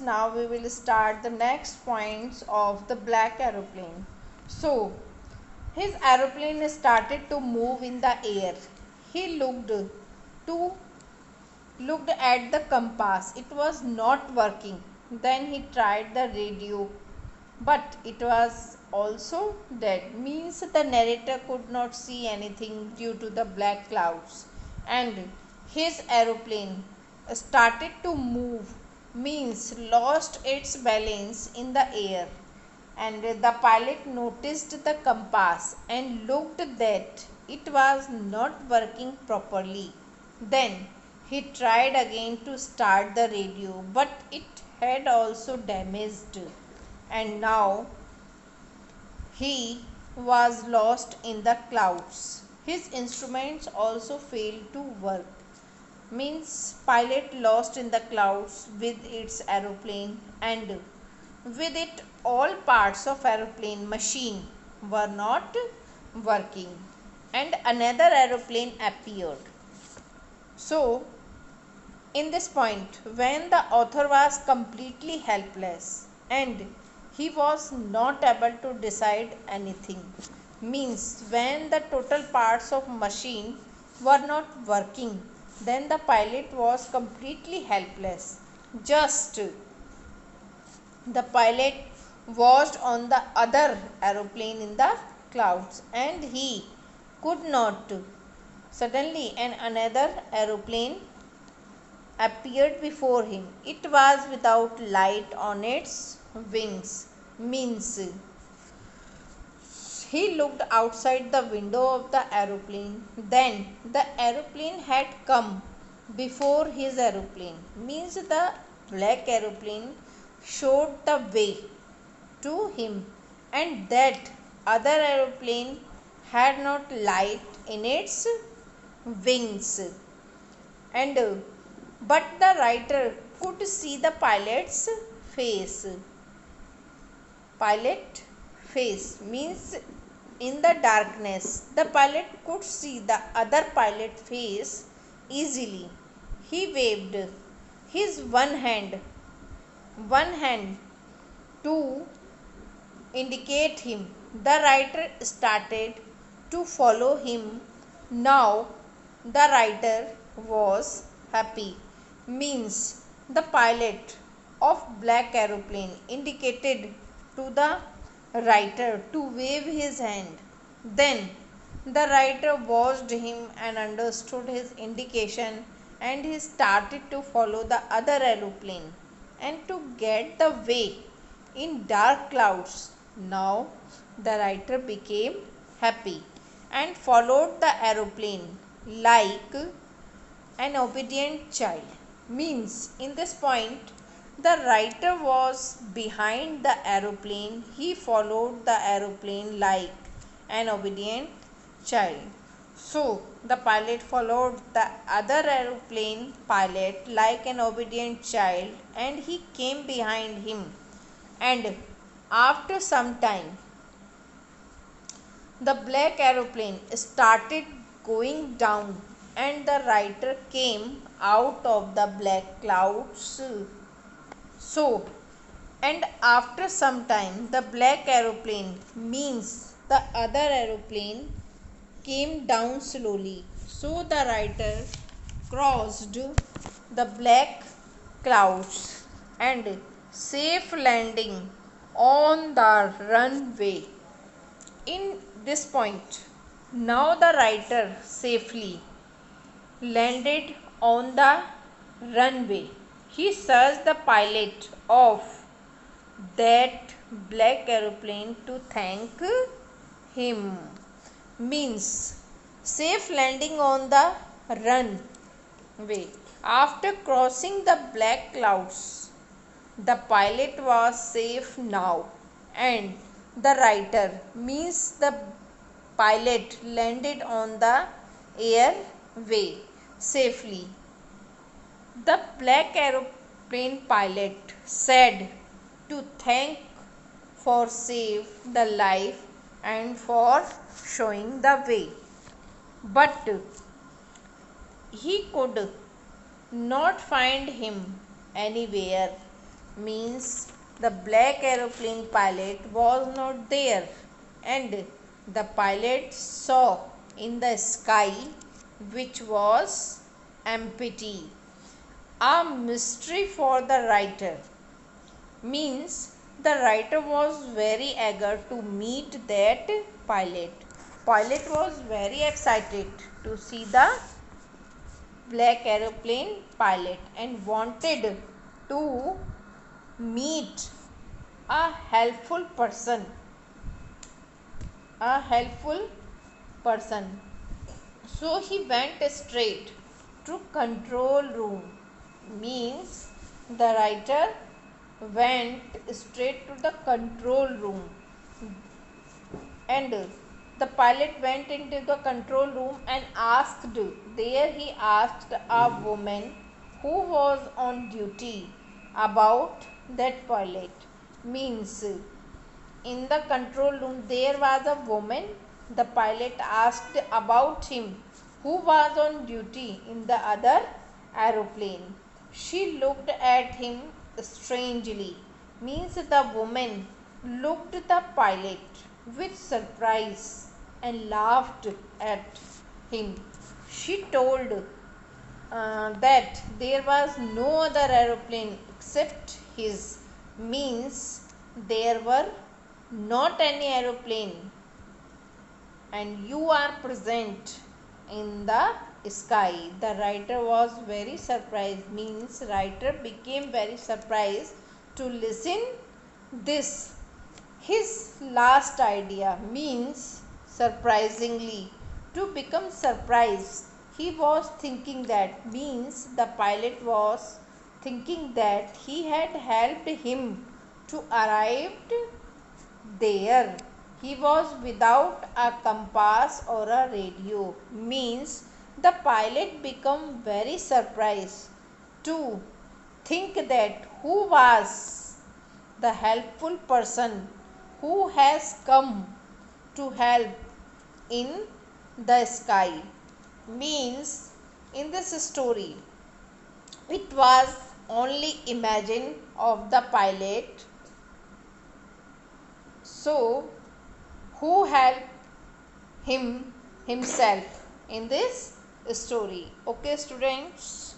now we will start the next points of the black aeroplane. So, his aeroplane started to move in the air. He to looked at the compass. It was not working. Then he tried the radio, but it was also dead. Means the narrator could not see anything due to the black clouds, and his aeroplane started to move, means lost its balance in the air, and the pilot noticed the compass and looked that it was not working properly. Then he tried again to start the radio, but it had also damaged, and now he was lost in the clouds. His instruments also failed to work. Means pilot lost in the clouds with its aeroplane, and with it all parts of aeroplane machine were not working, and another aeroplane appeared. So in this point, when the author was completely helpless and he was not able to decide anything, means when the total parts of machine were not working, then the pilot was completely helpless. Just the pilot watched on the other aeroplane in the clouds, and he could not. Suddenly another aeroplane appeared before him. It was without light on its wings. Means he looked outside the window of the aeroplane. Then the aeroplane had come before his aeroplane. Means the black aeroplane showed the way to him, and that other aeroplane had not light in its wings, and but the writer could see the face pilot face. Means in the darkness the pilot could see the other pilot face easily. He waved his one hand to indicate him. The writer started to follow him. Now the writer was happy. Means the pilot of black aeroplane indicated to the writer to wave his hand. Then the writer watched him and understood his indication, and he started to follow the other aeroplane and to get the way in dark clouds. Now the writer became happy and followed the aeroplane like an obedient child. Means in this point the writer was behind the aeroplane. He followed the aeroplane like an obedient child. So the pilot followed the other aeroplane pilot like an obedient child, and he came behind him. And after some time the black aeroplane started going down, and the writer came out of the black clouds. So, and after some time, the black aeroplane, means the other aeroplane, came down slowly. So, the writer crossed the black clouds and safe landing on the runway. In this point, now the writer safely landed on the runway. He searched the pilot of that black aeroplane to thank him. Means safe landing on the runway. After crossing the black clouds, the pilot was safe now, and the writer, means the pilot, landed on the airway safely. The black aeroplane pilot said to thank for save the life and for showing the way, but he could not find him anywhere. means the black aeroplane pilot was not there, and the pilot saw in the sky which was empty. A mystery for the writer, means the writer was very eager to meet that pilot. Pilot was very excited to see the black aeroplane pilot and wanted to meet a helpful person. A helpful person. So he went straight to control room. Means the writer went straight to the control room, and the pilot went into the control room and asked, there he asked a woman who was on duty about that pilot. Means in the control room there was a woman. The pilot asked about him who was on duty in the other aeroplane. She looked at him strangely. Means the woman looked the pilot with surprise and laughed at him. She told that there was no other aeroplane except his. Means there were not any aeroplane and you are present in the sky. The writer was very surprised. Means writer became very surprised to listen this his last idea. Means surprisingly to become surprised. He was thinking that, means the pilot was thinking that he had helped him to arrive there. He was without a compass or a radio. Means the pilot became very surprised to think that who was the helpful person who has come to help in the sky. Means in this story it was only imagine of the pilot. So who helped him himself in this story. Okay students.